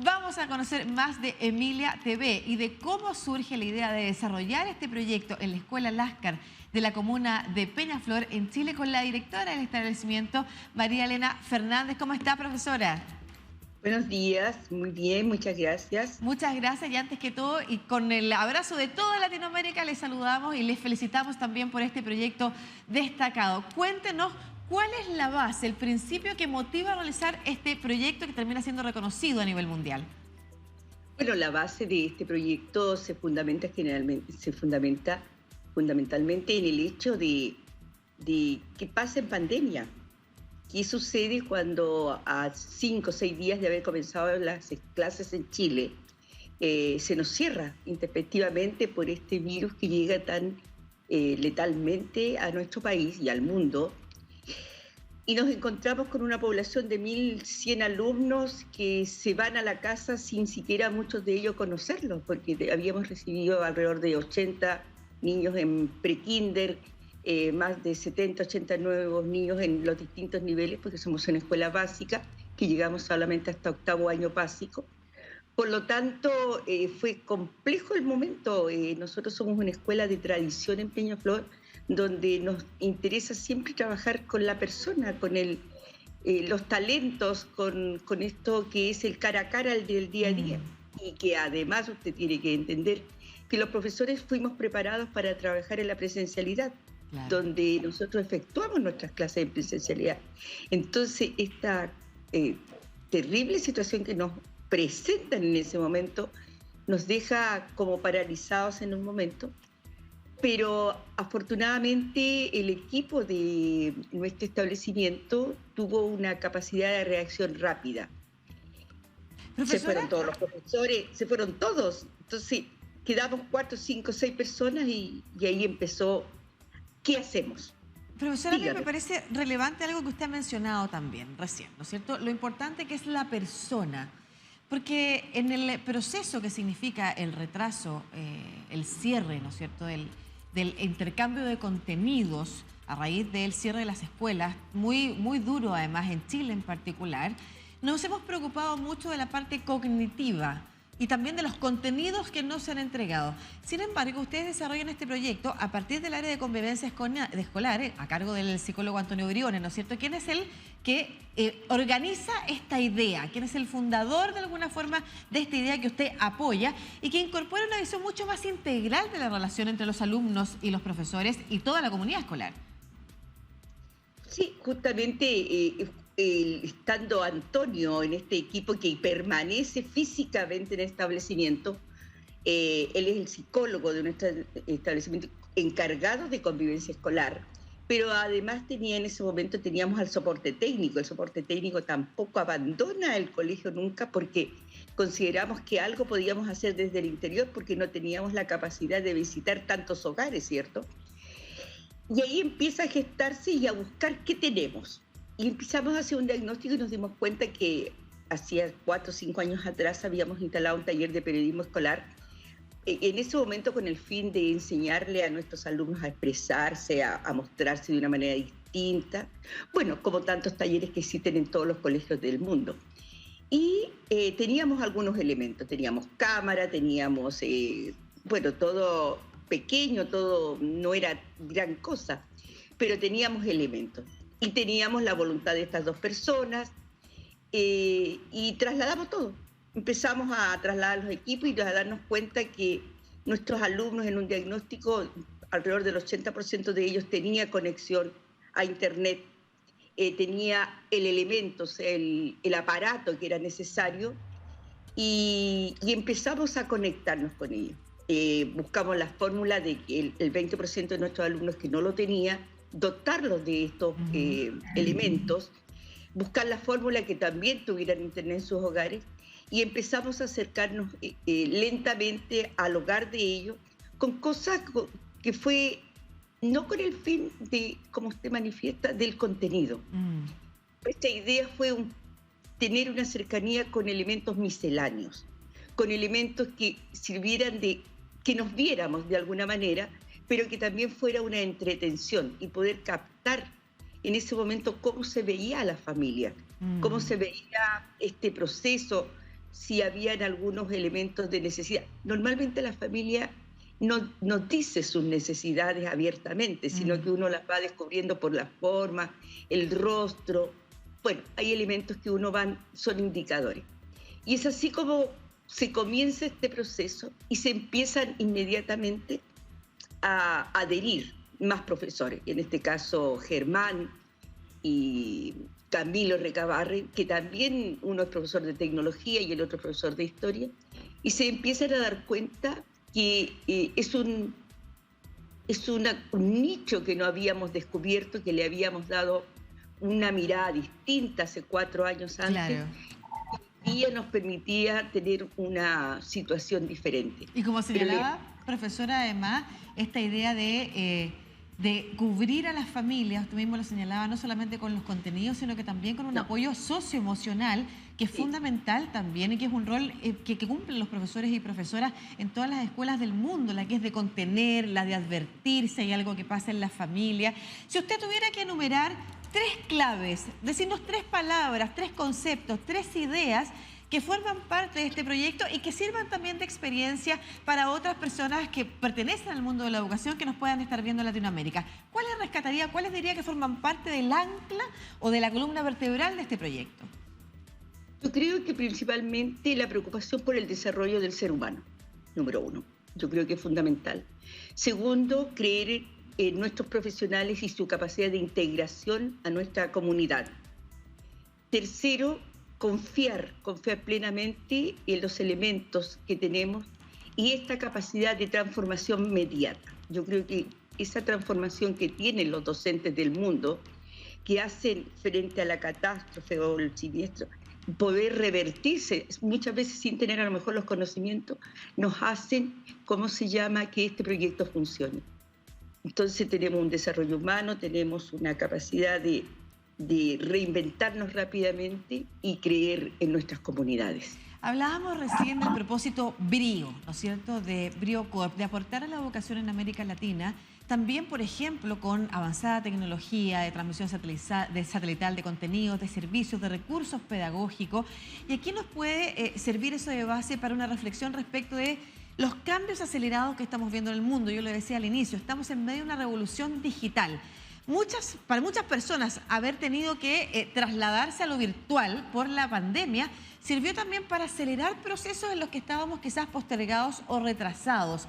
vamos a conocer más de Emilia TV y de cómo surge la idea de desarrollar este proyecto en la Escuela Láscar de la comuna de Peñaflor, en Chile, con la directora del establecimiento, María Elena Fernández. ¿Cómo está, profesora? Buenos días, muy bien, muchas gracias. Muchas gracias, y antes que todo, y con el abrazo de toda Latinoamérica, les saludamos y les felicitamos también por este proyecto destacado. Cuéntenos cuál es la base, el principio que motiva a realizar este proyecto que termina siendo reconocido a nivel mundial. Bueno, la base de este proyecto se fundamenta fundamentalmente en el hecho de qué pasa en pandemia. ¿Qué sucede cuando a 5 o 6 días de haber comenzado las clases en Chile se nos cierra intempestivamente por este virus que llega tan letalmente a nuestro país y al mundo? Y nos encontramos con una población de 1.100 alumnos que se van a la casa sin siquiera muchos de ellos conocerlos, porque habíamos recibido alrededor de 80 niños en prekinder, más de 70, 80 nuevos niños en los distintos niveles, porque somos una escuela básica, que llegamos solamente hasta octavo año básico. Por lo tanto, fue complejo el momento. Nosotros somos una escuela de tradición en Peñaflor, donde nos interesa siempre trabajar con la persona, con los talentos, con esto que es el cara a cara del día a día. Y que además usted tiene que entender que los profesores fuimos preparados para trabajar en la presencialidad, claro, donde nosotros efectuamos nuestras clases en presencialidad. Entonces, esta terrible situación que nos presentan en ese momento nos deja como paralizados en un momento, pero afortunadamente el equipo de nuestro establecimiento tuvo una capacidad de reacción rápida. ¿Profesora? Se fueron todos los profesores, se fueron todos. Entonces quedamos 4, 5, 6 personas y ahí empezó, ¿qué hacemos? Profesora, a mí me parece relevante algo que usted ha mencionado también recién, ¿no es cierto? Lo importante que es la persona. Porque en el proceso que significa el retraso, el cierre, ¿no es cierto?, del intercambio de contenidos a raíz del cierre de las escuelas, muy duro además en Chile en particular, nos hemos preocupado mucho de la parte cognitiva y también de los contenidos que no se han entregado. Sin embargo, ustedes desarrollan este proyecto a partir del área de convivencia escolar, a cargo del psicólogo Antonio Briones, ¿no es cierto? ¿Quién es el que organiza esta idea? ¿Quién es el fundador de alguna forma de esta idea que usted apoya y que incorpora una visión mucho más integral de la relación entre los alumnos y los profesores y toda la comunidad escolar? Sí, justamente estando Antonio en este equipo que permanece físicamente en el establecimiento, él es el psicólogo de nuestro establecimiento encargado de convivencia escolar, pero además en ese momento teníamos al soporte técnico. El soporte técnico tampoco abandona el colegio nunca, porque consideramos que algo podíamos hacer desde el interior porque no teníamos la capacidad de visitar tantos hogares, ¿cierto? Y ahí empieza a gestarse y a buscar qué tenemos. Y empezamos a hacer un diagnóstico y nos dimos cuenta que hacía 4 o 5 años atrás habíamos instalado un taller de periodismo escolar, en ese momento con el fin de enseñarle a nuestros alumnos a expresarse, a mostrarse de una manera distinta, bueno, como tantos talleres que existen en todos los colegios del mundo. Y teníamos algunos elementos, teníamos cámara, teníamos, bueno, todo pequeño, todo no era gran cosa, pero teníamos elementos. Y teníamos la voluntad de estas 2 personas y trasladamos todo. Empezamos a trasladar los equipos y a darnos cuenta que nuestros alumnos, en un diagnóstico, alrededor del 80% de ellos tenía conexión a Internet, tenía el elemento, o sea, el aparato que era necesario, y empezamos a conectarnos con ellos. Buscamos la fórmula de que el 20% de nuestros alumnos que no lo tenía, dotarlos de estos elementos, buscar la fórmula que también tuvieran Internet en sus hogares, y empezamos a acercarnos lentamente al hogar de ellos con cosas que fue no con el fin de, como usted manifiesta, del contenido. Esta idea fue tener una cercanía con elementos misceláneos, con elementos que sirvieran de que nos viéramos de alguna manera, pero que también fuera una entretención y poder captar en ese momento cómo se veía a la familia, cómo se veía este proceso si habían algunos elementos de necesidad. Normalmente la familia no dice sus necesidades abiertamente, sino que uno las va descubriendo por la forma, el rostro. Bueno, hay elementos que son indicadores. Y es así como se comienza este proceso y se empiezan inmediatamente a adherir más profesores. En este caso, Germán y Camilo Recabarren, que también uno es profesor de tecnología y el otro profesor de historia, y se empiezan a dar cuenta que un nicho que no habíamos descubierto, que le habíamos dado una mirada distinta hace 4 años antes, Claro. y nos permitía tener una situación diferente. Y como señalaba, profesora, además, esta idea de cubrir a las familias, usted mismo lo señalaba, no solamente con los contenidos, sino que también con un apoyo socioemocional, que es fundamental también y que es un rol que cumplen los profesores y profesoras en todas las escuelas del mundo, la que es de contener, la de advertir si hay algo que pasa en la familia. Si usted tuviera que enumerar 3 claves, decirnos 3 palabras, 3 conceptos, 3 ideas que forman parte de este proyecto y que sirvan también de experiencia para otras personas que pertenecen al mundo de la educación que nos puedan estar viendo en Latinoamérica. ¿Cuáles rescataría, cuáles diría que forman parte del ancla o de la columna vertebral de este proyecto? Yo creo que principalmente la preocupación por el desarrollo del ser humano, número 1. Yo creo que es fundamental. Segundo, creer en nuestros profesionales y su capacidad de integración a nuestra comunidad. Tercero, confiar plenamente en los elementos que tenemos y esta capacidad de transformación inmediata. Yo creo que esa transformación que tienen los docentes del mundo, que hacen frente a la catástrofe o el siniestro, poder revertirse, muchas veces sin tener a lo mejor los conocimientos, nos hacen, que este proyecto funcione. Entonces tenemos un desarrollo humano, tenemos una capacidad de reinventarnos rápidamente y creer en nuestras comunidades. Hablábamos recién del propósito BRIO, ¿no es cierto?, de BRIOcorp, de aportar a la educación en América Latina, también, por ejemplo, con avanzada tecnología de transmisión satelital de contenidos, de servicios, de recursos pedagógicos. Y aquí nos puede servir eso de base para una reflexión respecto de los cambios acelerados que estamos viendo en el mundo. Yo lo decía al inicio, estamos en medio de una revolución digital. Para muchas personas, haber tenido que trasladarse a lo virtual por la pandemia sirvió también para acelerar procesos en los que estábamos quizás postergados o retrasados.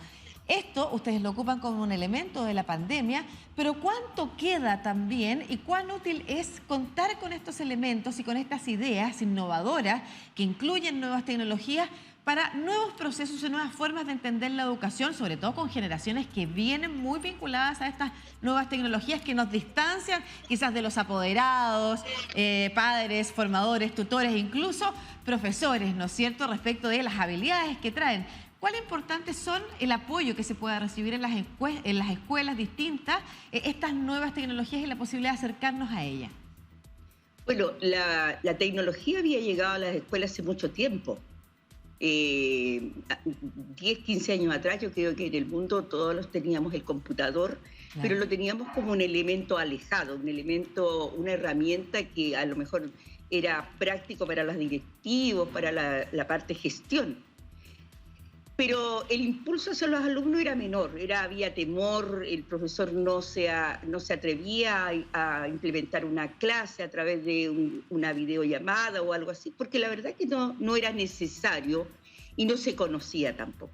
Esto ustedes lo ocupan como un elemento de la pandemia, pero ¿cuánto queda también y cuán útil es contar con estos elementos y con estas ideas innovadoras que incluyen nuevas tecnologías para nuevos procesos y nuevas formas de entender la educación, sobre todo con generaciones que vienen muy vinculadas a estas nuevas tecnologías que nos distancian quizás de los apoderados, padres, formadores, tutores, incluso profesores, ¿no es cierto?, respecto de las habilidades que traen? ¿Cuán importantes son el apoyo que se pueda recibir en las escuelas distintas, estas nuevas tecnologías y la posibilidad de acercarnos a ellas? Bueno, la tecnología había llegado a las escuelas hace mucho tiempo. 10, 15 años atrás yo creo que en el mundo todos teníamos el computador, claro, pero lo teníamos como un elemento alejado, una herramienta que a lo mejor era práctico para los directivos, para la parte gestión. Pero el impulso hacia los alumnos era menor, había temor, el profesor no se atrevía a implementar una clase a través de una videollamada o algo así, porque la verdad que no era necesario y no se conocía tampoco.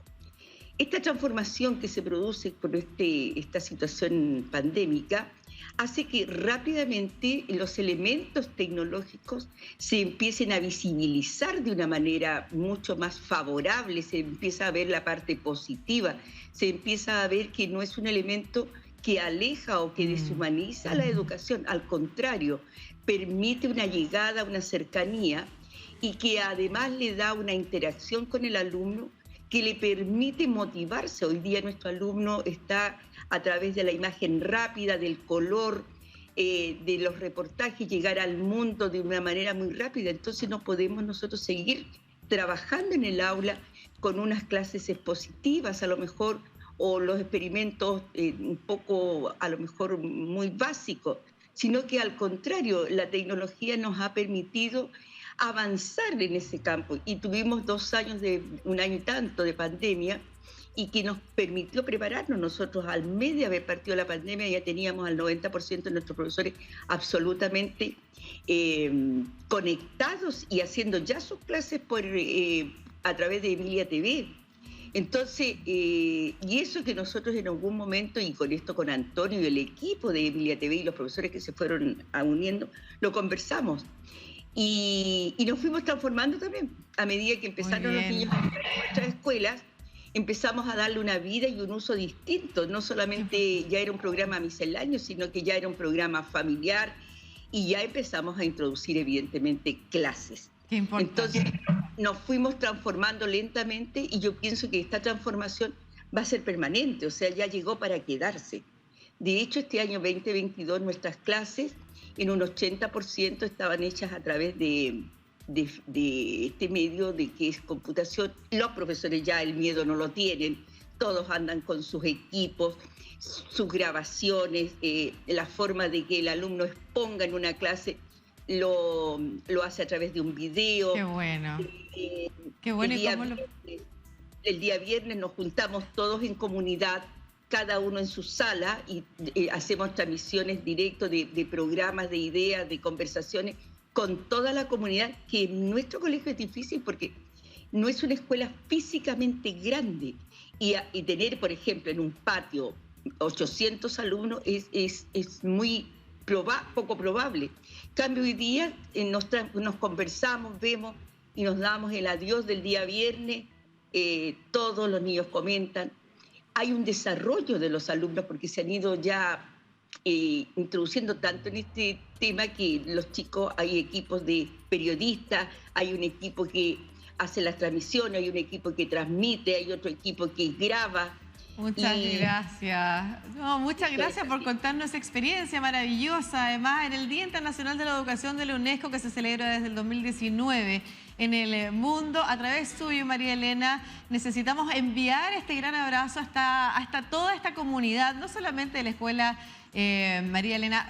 Esta transformación que se produce por esta situación pandémica hace que rápidamente los elementos tecnológicos se empiecen a visibilizar de una manera mucho más favorable, se empieza a ver la parte positiva, se empieza a ver que no es un elemento que aleja o que deshumaniza la educación, al contrario, permite una llegada, una cercanía y que además le da una interacción con el alumno que le permite motivarse. Hoy día nuestro alumno está a través de la imagen rápida, del color, de los reportajes, llegar al mundo de una manera muy rápida. Entonces no podemos nosotros seguir trabajando en el aula con unas clases expositivas a lo mejor, o los experimentos un poco a lo mejor muy básicos, sino que al contrario, la tecnología nos ha permitido avanzar en ese campo. Y tuvimos 2 años, un año y tanto de pandemia, y que nos permitió prepararnos. Nosotros al mes de haber partido la pandemia ya teníamos al 90% de nuestros profesores absolutamente conectados y haciendo ya sus clases a través de Emilia TV. Entonces, y eso que nosotros en algún momento, y con esto con Antonio y el equipo de Emilia TV y los profesores que se fueron uniendo, lo conversamos. Y nos fuimos transformando también. A medida que empezaron los niños a entrar en nuestras escuelas, empezamos a darle una vida y un uso distinto. No solamente ya era un programa misceláneo, sino que ya era un programa familiar, y ya empezamos a introducir evidentemente clases. Qué importante. Entonces nos fuimos transformando lentamente, y yo pienso que esta transformación va a ser permanente, o sea, ya llegó para quedarse. De hecho, este año 2022 nuestras clases en un 80% estaban hechas a través de este medio de que es computación. Los profesores ya el miedo no lo tienen, todos andan con sus equipos, sus grabaciones, la forma de que el alumno exponga en una clase lo hace a través de un video. Qué bueno. Qué bueno. El día viernes nos juntamos todos en comunidad, cada uno en su sala, y hacemos transmisiones directas de programas, de ideas, de conversaciones con toda la comunidad, que en nuestro colegio es difícil porque no es una escuela físicamente grande, y tener, por ejemplo, en un patio 800 alumnos es muy poco probable. En cambio, hoy día nos conversamos, vemos y nos damos el adiós del día viernes, todos los niños comentan. Hay un desarrollo de los alumnos porque se han ido ya introduciendo tanto en este tema que los chicos, hay equipos de periodistas, hay un equipo que hace las transmisiones, hay un equipo que transmite, hay otro equipo que graba. Muchas gracias. No, muchas gracias por contarnos esa experiencia maravillosa. Además, en el Día Internacional de la Educación de la UNESCO, que se celebra desde el 2019 en el mundo, a través suyo, María Elena, necesitamos enviar este gran abrazo hasta toda esta comunidad, no solamente de la escuela María Elena,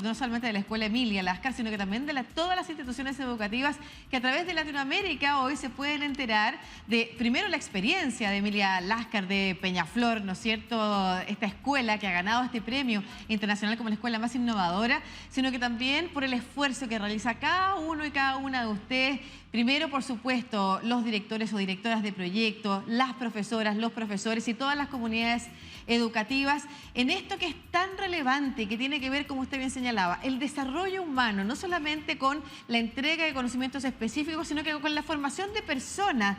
no solamente de la escuela Emilia Láscar, sino que también de todas las instituciones educativas que a través de Latinoamérica hoy se pueden enterar de, primero, la experiencia de Emilia Láscar de Peñaflor, ¿no es cierto?, esta escuela que ha ganado este premio internacional como la escuela más innovadora, sino que también por el esfuerzo que realiza cada uno y cada una de ustedes. Primero, por supuesto, los directores o directoras de proyectos, las profesoras, los profesores y todas las comunidades educativas en esto que es tan relevante, que tiene que ver, como usted bien señalaba, el desarrollo humano, no solamente con la entrega de conocimientos específicos, sino que con la formación de personas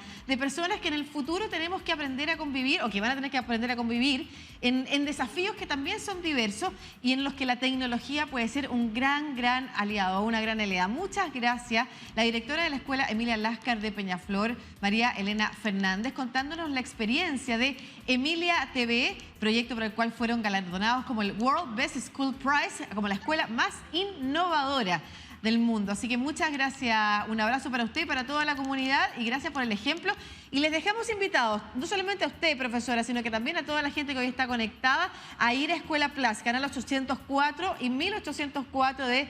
que en el futuro tenemos que aprender a convivir, o que van a tener que aprender a convivir en desafíos que también son diversos y en los que la tecnología puede ser un gran aliado, una gran aliada. Muchas gracias, la directora de la escuela Emilia Láscar de Peñaflor, María Elena Fernández, contándonos la experiencia de Emilia TV, proyecto por el cual fueron galardonados como el World Best School Prize, como la escuela más innovadora del mundo. Así que muchas gracias, un abrazo para usted y para toda la comunidad, y gracias por el ejemplo. Y les dejamos invitados, no solamente a usted, profesora, sino que también a toda la gente que hoy está conectada, a ir a Escuela Plus, canal 804 y 1804 de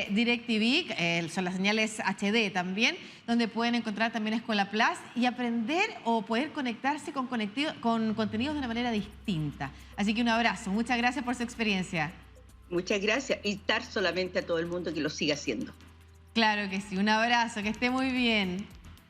DirecTV, son las señales HD también, donde pueden encontrar también Escuela Plus y aprender o poder conectarse con contenidos de una manera distinta. Así que un abrazo, muchas gracias por su experiencia. Muchas gracias, y dar solamente a todo el mundo que lo siga haciendo. Claro que sí, un abrazo, que esté muy bien.